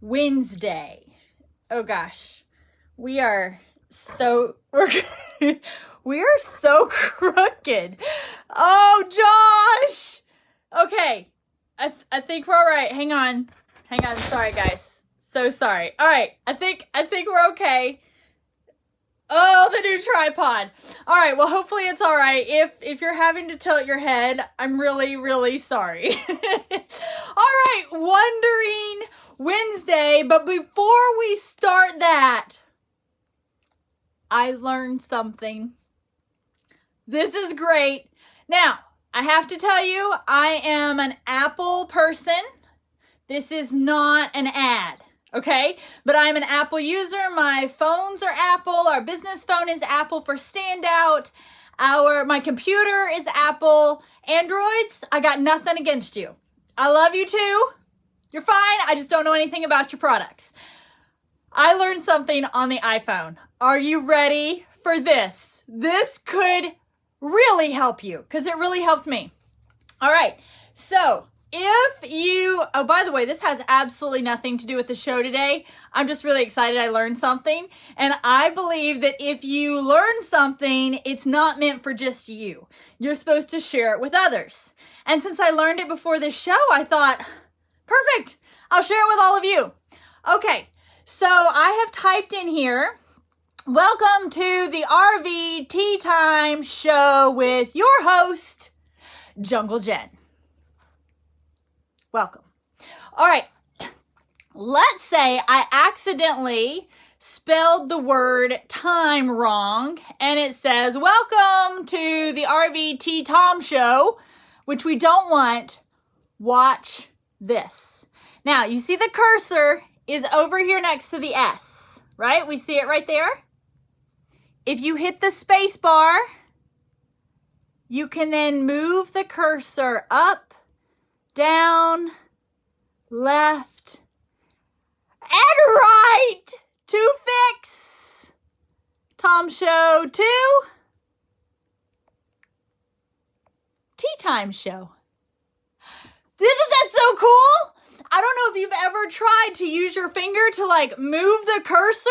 Wednesday. Oh gosh, we are so we are so crooked. Oh, Josh. Okay, I think we're all right. Hang on. Sorry, guys. So sorry. All right, I think we're okay. Oh, the new tripod. All right, well, hopefully it's all right. If you're having to tilt your head, I'm really, really sorry. All right, Wondering Wednesday, but before we start that, I learned something. This is great. Now, I have to tell you, I am an Apple person. This is not an ad. Okay, but I'm an Apple user. My phones are Apple. Our business phone is Apple for standout. My computer is Apple. Androids, I got nothing against you. I love you too. You're fine. I just don't know anything about your products. I learned something on the iPhone. Are you ready for this? This could really help you because it really helped me. All right, so oh, by the way, this has absolutely nothing to do with the show today. I'm just really excited I learned something. And I believe that if you learn something, it's not meant for just you. You're supposed to share it with others. And since I learned it before this show, I thought, perfect, I'll share it with all of you. Okay, so I have typed in here, welcome to the RV Tea Time Show with your host, Jungle Jen. Welcome. All right. Let's say I accidentally spelled the word time wrong and it says, welcome to the RV Tea Tom Show, which we don't want. Watch this. Now, you see the cursor is over here next to the S, right? We see it right there. If you hit the space bar, you can then move the cursor up, down, left, and right to fix Tom Show to Tea Time Show. Isn't that so cool? I don't know if you've ever tried to use your finger to move the cursor.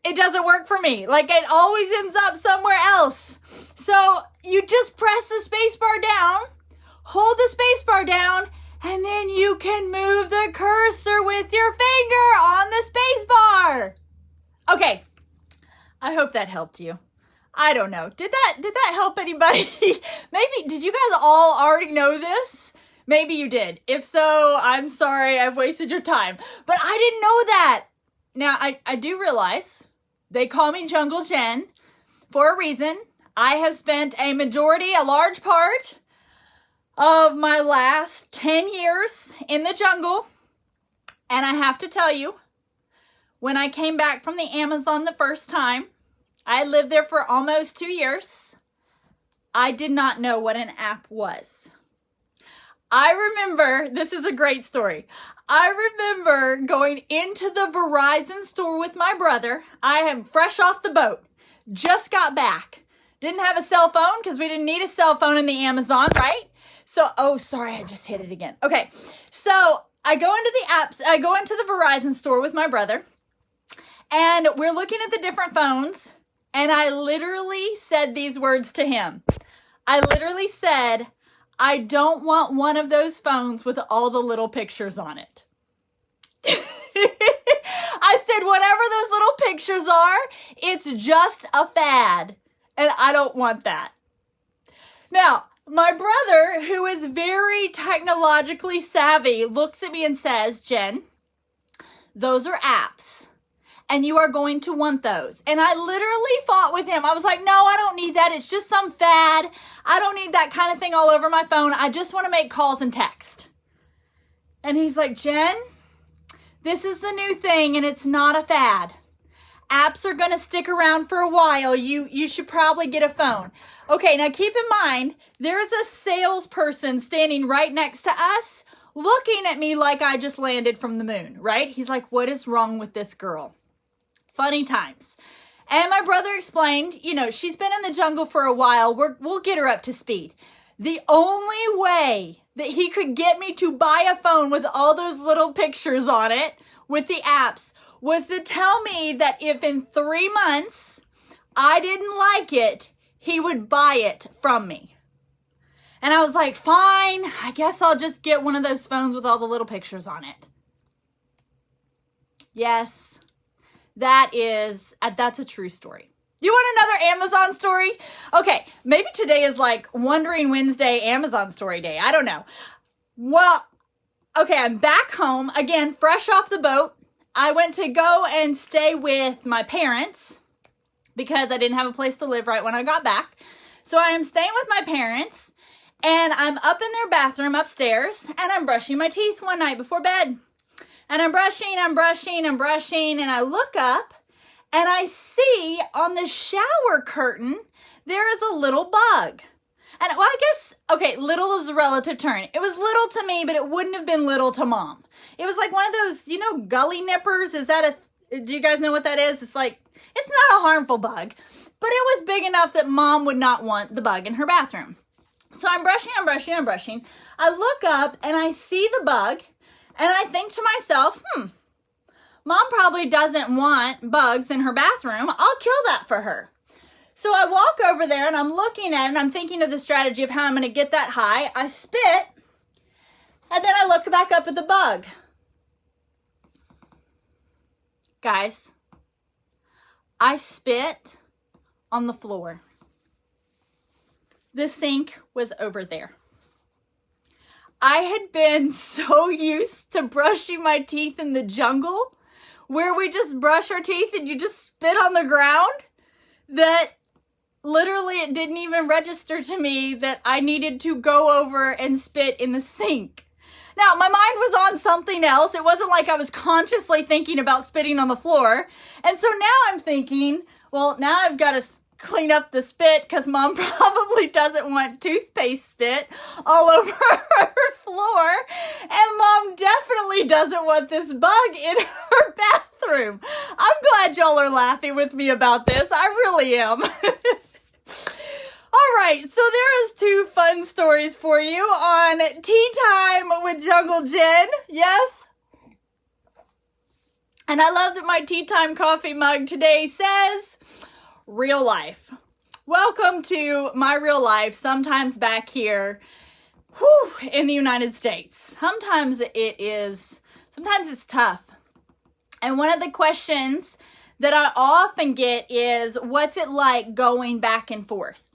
It doesn't work for me. It always ends up somewhere else. So you just press the space bar down. Hold the space bar down, and then you can move the cursor with your finger on the space bar. Okay, I hope that helped you. I don't know. Did that help anybody? Maybe, did you guys all already know this? Maybe you did. If so, I'm sorry I've wasted your time. But I didn't know that. Now, I do realize they call me Jungle Jen for a reason. I have spent a large part of my last 10 years in the jungle. And I have to tell you, when I came back from the Amazon the first time, I lived there for almost 2 years. I did not know what an app was. I remember, this is a great story. I remember going into the Verizon store with my brother. I am fresh off the boat, just got back. Didn't have a cell phone because we didn't need a cell phone in the Amazon, right? So, oh, sorry, I just hit it again. Okay, so I go into the Verizon store with my brother, and we're looking at the different phones, and I literally said these words to him. I literally said, I don't want one of those phones with all the little pictures on it. I said, whatever those little pictures are, it's just a fad, and I don't want that. Now, my brother, who is very technologically savvy, looks at me and says, Jen, those are apps, and you are going to want those. And I literally fought with him. I was like, no, I don't need that. It's just some fad. I don't need that kind of thing all over my phone. I just want to make calls and text. And he's like, Jen, this is the new thing, and it's not a fad. Apps are going to stick around for a while. You should probably get a phone. Okay, now keep in mind, there's a salesperson standing right next to us looking at me like I just landed from the moon, right? He's like, what is wrong with this girl? Funny times. And my brother explained, she's been in the jungle for a while. We'll get her up to speed. the only way that he could get me to buy a phone with all those little pictures on it with the apps was to tell me that if in 3 months I didn't like it, he would buy it from me. And I was like, fine, I guess I'll just get one of those phones with all the little pictures on it. Yes, that's a true story. You want another Amazon story? Okay, maybe today is like Wondering Wednesday, Amazon story day. I don't know. Well, okay, I'm back home, again, fresh off the boat. I went to go and stay with my parents because I didn't have a place to live right when I got back. So I am staying with my parents, and I'm up in their bathroom upstairs, and I'm brushing my teeth one night before bed. And I'm brushing, and I look up, and I see on the shower curtain, there is a little bug. And well, I guess, okay, little is a relative term. It was little to me, but it wouldn't have been little to Mom. It was like one of those, gully nippers. Do you guys know what that is? It's like, it's not a harmful bug, but it was big enough that Mom would not want the bug in her bathroom. So I'm brushing. I look up and I see the bug, and I think to myself, Mom probably doesn't want bugs in her bathroom. I'll kill that for her. So I walk over there and I'm looking at it and I'm thinking of the strategy of how I'm going to get that high. I spit, and then I look back up at the bug. Guys, I spit on the floor. The sink was over there. I had been so used to brushing my teeth in the jungle, where we just brush our teeth and you just spit on the ground, that literally it didn't even register to me that I needed to go over and spit in the sink. Now, my mind was on something else. It wasn't like I was consciously thinking about spitting on the floor. And so now I'm thinking, well, now I've got to clean up the spit because Mom probably doesn't want toothpaste spit all over her floor. And Mom definitely doesn't want this bug in her bathroom. I'm glad y'all are laughing with me about this. I really am. All right, so there is 2 fun stories for you on Tea Time with Jungle Jen. Yes? And I love that my Tea Time coffee mug today says, real life. Welcome to my real life, sometimes back here in the United States. Sometimes it's tough. And one of the questions that I often get is, what's it like going back and forth?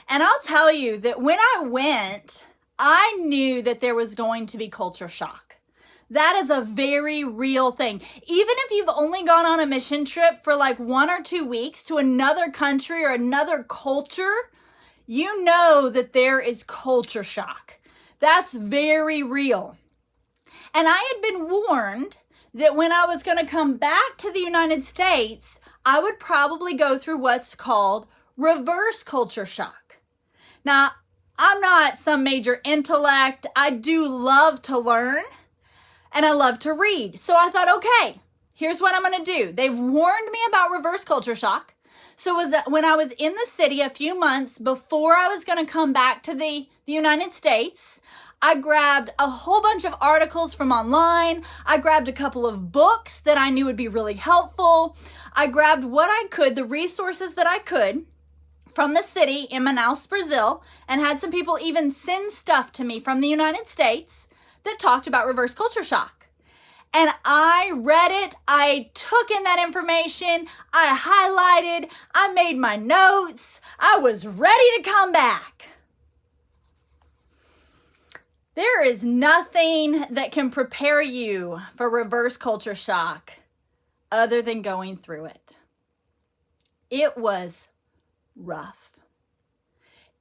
And I'll tell you that when I went, I knew that there was going to be culture shock. That is a very real thing. Even if you've only gone on a mission trip for like 1 or 2 weeks to another country or another culture, you know that there is culture shock. That's very real. And I had been warned that when I was going to come back to the United States, I would probably go through what's called reverse culture shock. Now, I'm not some major intellect. I do love to learn, and I love to read. So I thought, okay, here's what I'm going to do. They've warned me about reverse culture shock. So when I was in the city a few months before I was going to come back to the United States, I grabbed a whole bunch of articles from online. I grabbed a couple of books that I knew would be really helpful. I grabbed what I could, the resources that I could from the city in Manaus, Brazil, and had some people even send stuff to me from the United States that talked about reverse culture shock. And I read it, I took in that information, I highlighted, I made my notes, I was ready to come back. There is nothing that can prepare you for reverse culture shock other than going through it. It was rough.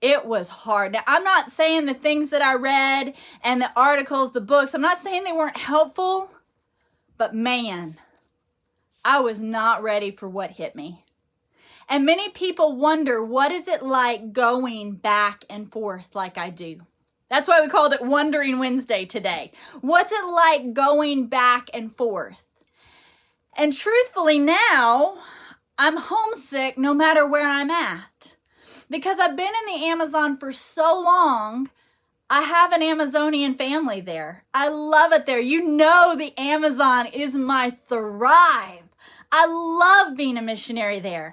It was hard. Now, I'm not saying the things that I read and the articles, the books, I'm not saying they weren't helpful, but man, I was not ready for what hit me. And many people wonder, what is it like going back and forth like I do? That's why we called it Wondering Wednesday today. What's it like going back and forth? And truthfully now, I'm homesick no matter where I'm at. because I've been in the Amazon for so long. I have an Amazonian family there. I love it there. You know, the Amazon is my thrive. I love being a missionary there.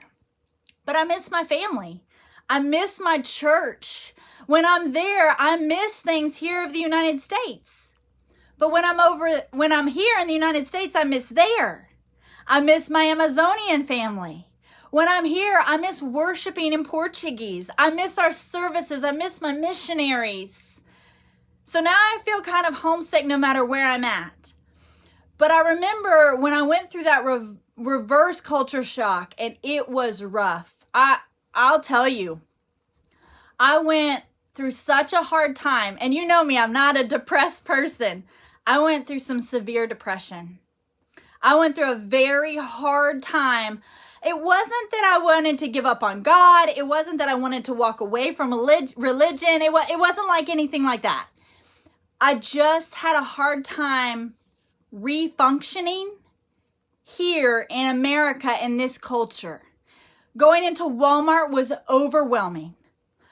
But I miss my family. I miss my church. When I'm there, I miss things here of the United States. But when I'm here in the United States, I miss there. I miss my Amazonian family. When I'm here, I miss worshiping in Portuguese. I miss our services. I miss my missionaries. So now I feel kind of homesick no matter where I'm at. But I remember when I went through that reverse culture shock, and it was rough. I'll tell you, I went through such a hard time. And you know me, I'm not a depressed person. I went through some severe depression. I went through a very hard time. It wasn't that I wanted to give up on God. It wasn't that I wanted to walk away from religion. It wasn't like anything like that. I just had a hard time refunctioning here in America in this culture. Going into Walmart was overwhelming.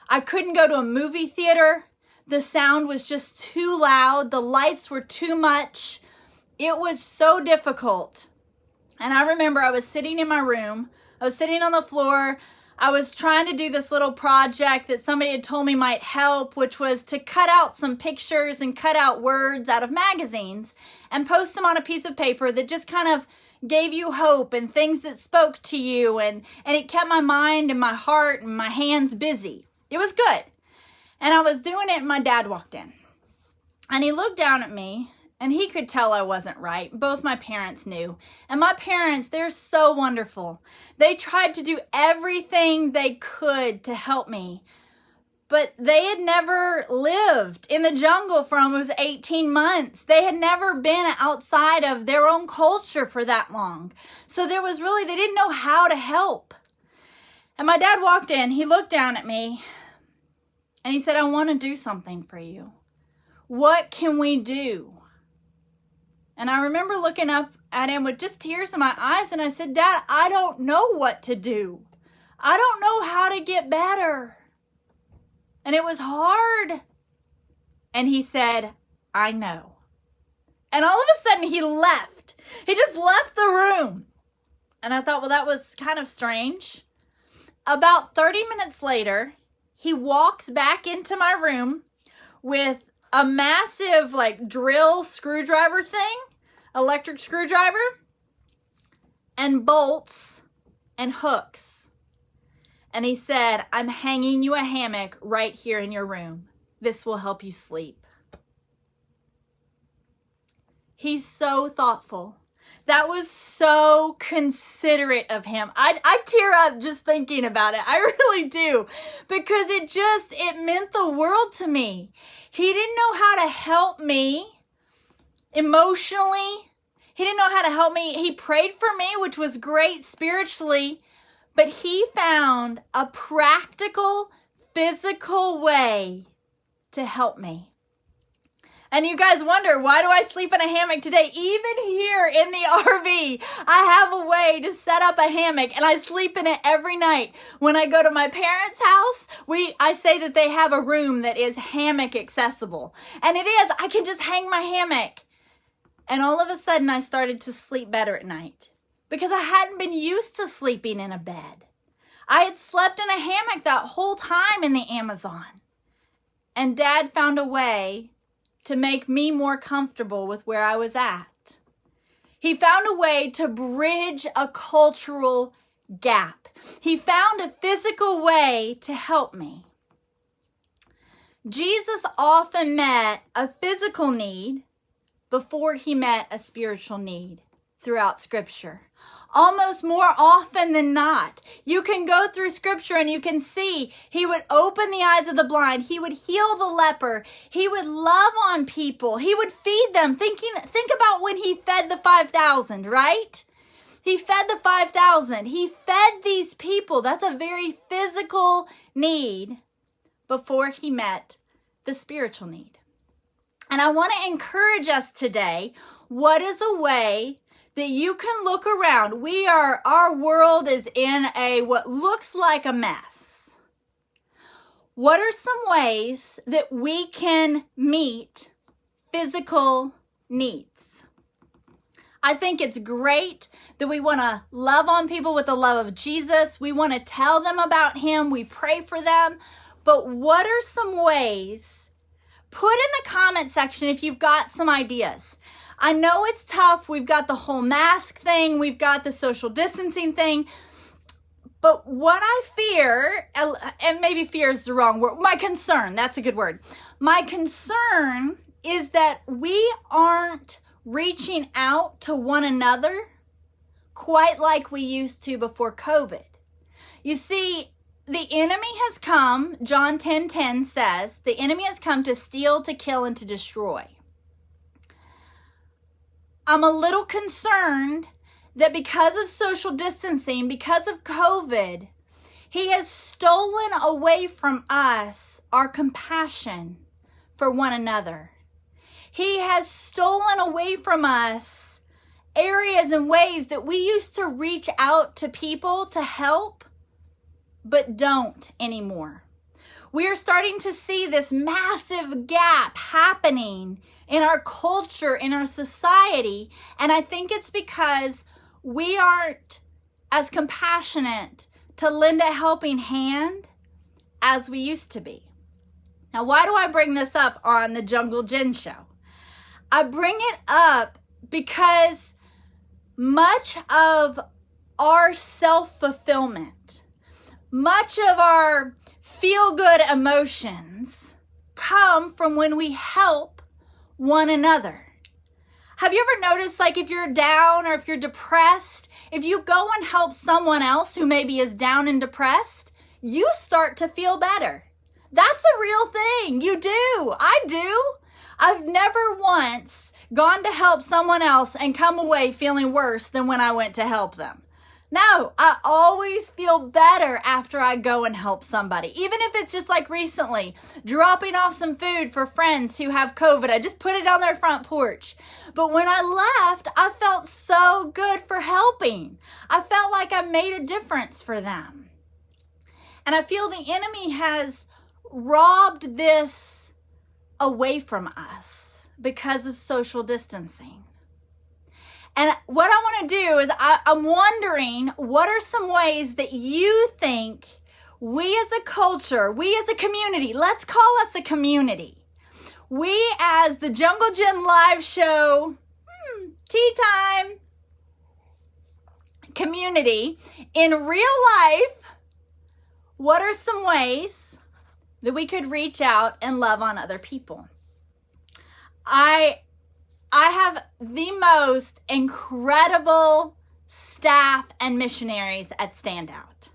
I couldn't go to a movie theater. The sound was just too loud. The lights were too much. It was so difficult. And I remember I was sitting in my room. I was sitting on the floor. I was trying to do this little project that somebody had told me might help, which was to cut out some pictures and cut out words out of magazines and post them on a piece of paper that just kind of gave you hope and things that spoke to you. And it kept my mind and my heart and my hands busy. It was good. And I was doing it and my dad walked in. And he looked down at me. And he could tell I wasn't right. Both my parents knew. And my parents, they're so wonderful. They tried to do everything they could to help me. But they had never lived in the jungle for almost 18 months. They had never been outside of their own culture for that long. So they didn't know how to help. And my dad walked in. He looked down at me. And he said, I want to do something for you. What can we do? And I remember looking up at him with just tears in my eyes. And I said, Dad, I don't know what to do. I don't know how to get better. And it was hard. And he said, I know. And all of a sudden he left. He just left the room. And I thought, well, that was kind of strange. About 30 minutes later, he walks back into my room with a massive drill screwdriver thing, electric screwdriver, and bolts and hooks. And he said, I'm hanging you a hammock right here in your room. This will help you sleep. He's so thoughtful. That was so considerate of him. I tear up just thinking about it. I really do. Because it meant the world to me. He didn't know how to help me emotionally. He didn't know how to help me. He prayed for me, which was great spiritually. But he found a practical, physical way to help me. And you guys wonder, why do I sleep in a hammock today? Even here in the RV, I have a way to set up a hammock and I sleep in it every night. When I go to my parents' house, I say that they have a room that is hammock accessible. And it is, I can just hang my hammock. And all of a sudden I started to sleep better at night because I hadn't been used to sleeping in a bed. I had slept in a hammock that whole time in the Amazon. And Dad found a way to make me more comfortable with where I was at. He found a way to bridge a cultural gap. He found a physical way to help me. Jesus often met a physical need before he met a spiritual need throughout Scripture. Almost more often than not. You can go through Scripture and you can see he would open the eyes of the blind. He would heal the leper. He would love on people. He would feed them. Think about when he fed the 5,000, right? He fed the 5,000. He fed these people. That's a very physical need before he met the spiritual need. And I want to encourage us today, what is a way that you can look around? Our world is in what looks like a mess. What are some ways that we can meet physical needs? I think it's great that we want to love on people with the love of Jesus. We want to tell them about him. We pray for them. But what are some ways? Put in the comment section if you've got some ideas. I know it's tough. We've got the whole mask thing. We've got the social distancing thing. But what I fear, and maybe fear is the wrong word, my concern, that's a good word. My concern is that we aren't reaching out to one another quite like we used to before COVID. You see, the enemy has come, John 10:10 says, the enemy has come to steal, to kill, and to destroy. I'm a little concerned that because of social distancing, because of COVID, he has stolen away from us our compassion for one another. He has stolen away from us areas and ways that we used to reach out to people to help, but don't anymore. We are starting to see this massive gap happening in our culture, in our society, and I think it's because we aren't as compassionate to lend a helping hand as we used to be. Now, why do I bring this up on the Jungle Jen show? I bring it up because much of our self-fulfillment, much of our feel-good emotions come from when we help one another. Have you ever noticed, like, if you're down or if you're depressed, if you go and help someone else who maybe is down and depressed, you start to feel better. That's a real thing. You do. I do. I've never once gone to help someone else and come away feeling worse than when I went to help them. No, I always feel better after I go and help somebody. Even if it's just like recently, dropping off some food for friends who have COVID. I just put it on their front porch. But when I left, I felt so good for helping. I felt like I made a difference for them. And I feel the enemy has robbed this away from us because of social distancing. And what I want to do is I'm wondering, what are some ways that you think we as a culture, we as a community, let's call us a community, we as the Jungle Jen live show, tea time community, in real life, what are some ways that we could reach out and love on other people? I have the most incredible staff and missionaries at Standout.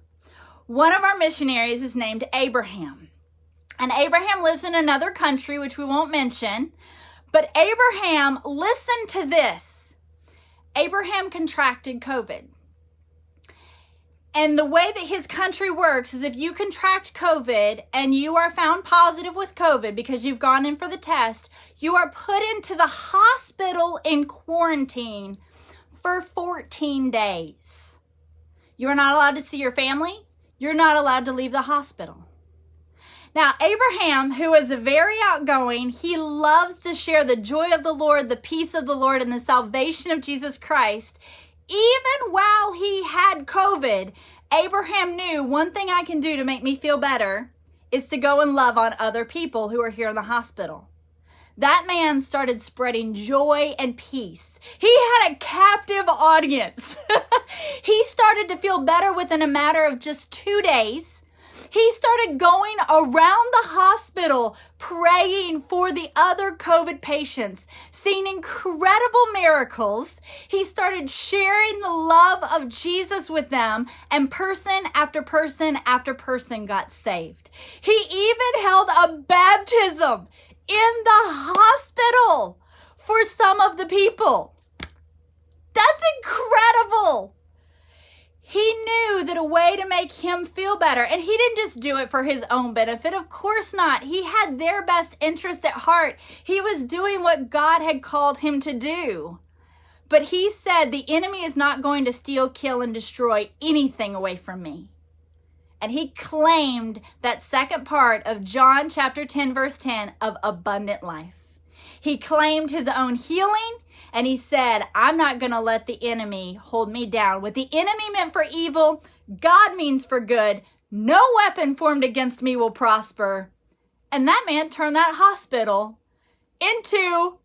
One of our missionaries is named Abraham. And Abraham lives in another country, which we won't mention. But Abraham, listen to this. Abraham contracted COVID. And the way that his country works is if you contract COVID and you are found positive with COVID because you've gone in for the test, you are put into the hospital in quarantine for 14 days. You're not allowed to see your family. You're not allowed to leave the hospital. Now, Abraham, who is very outgoing, he loves to share the joy of the Lord, the peace of the Lord, and the salvation of Jesus Christ. Even while he had COVID, Abraham knew one thing I can do to make me feel better is to go and love on other people who are here in the hospital. That man started spreading joy and peace. He had a captive audience. He started to feel better within a matter of just 2 days. He started going around the hospital praying for the other COVID patients, seeing incredible miracles. He started sharing the love of Jesus with them, and person after person after person got saved. He even held a baptism in the hospital for some of the people. That's incredible. He knew that a way to make him feel better, and he didn't just do it for his own benefit. Of course not. He had their best interest at heart. He was doing what God had called him to do. But he said, the enemy is not going to steal, kill, and destroy anything away from me. And he claimed that second part of John chapter 10, verse 10 of abundant life. He claimed his own healing, and he said, I'm not going to let the enemy hold me down. What the enemy meant for evil, God means for good. No weapon formed against me will prosper. And that man turned that hospital into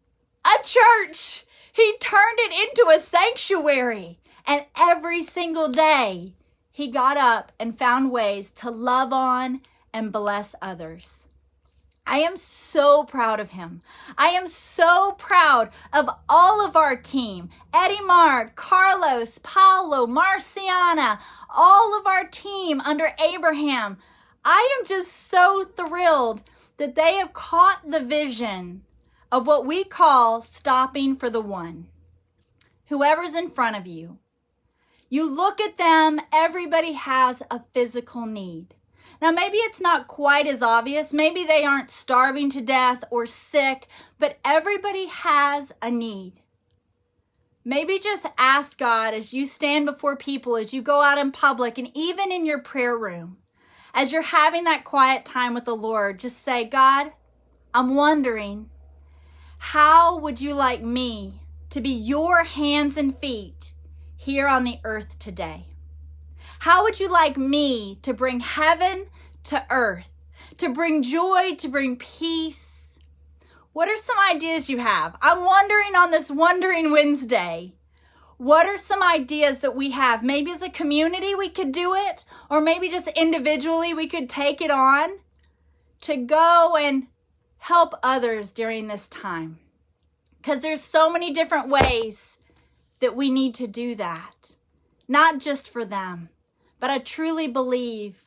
a church. He turned it into a sanctuary. And every single day, he got up and found ways to love on and bless others. I am so proud of him. I am so proud of all of our team. Eddie Mark, Carlos, Paulo, Marciana, all of our team under Abraham. I am just so thrilled that they have caught the vision of what we call stopping for the one. Whoever's in front of you. You look at them, everybody has a physical need. Now, maybe it's not quite as obvious. Maybe they aren't starving to death or sick, but everybody has a need. Maybe just ask God as you stand before people, as you go out in public, and even in your prayer room, as you're having that quiet time with the Lord, just say, God, I'm wondering, how would you like me to be your hands and feet here on the earth today? How would you like me to bring heaven to earth, to bring joy, to bring peace? What are some ideas you have? I'm wondering on this Wondering Wednesday, what are some ideas that we have? Maybe as a community we could do it, or maybe just individually we could take it on to go and help others during this time. Because there's so many different ways that we need to do that, not just for them. But I truly believe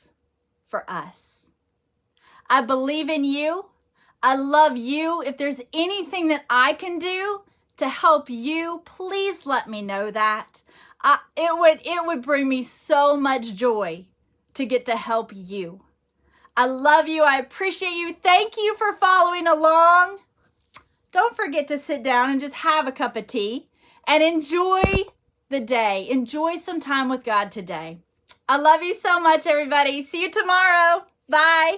for us. I believe in you. I love you. If there's anything that I can do to help you, please let me know that. It would bring me so much joy to get to help you. I love you. I appreciate you. Thank you for following along. Don't forget to sit down and just have a cup of tea and enjoy the day. Enjoy some time with God today. I love you so much, everybody. See you tomorrow. Bye.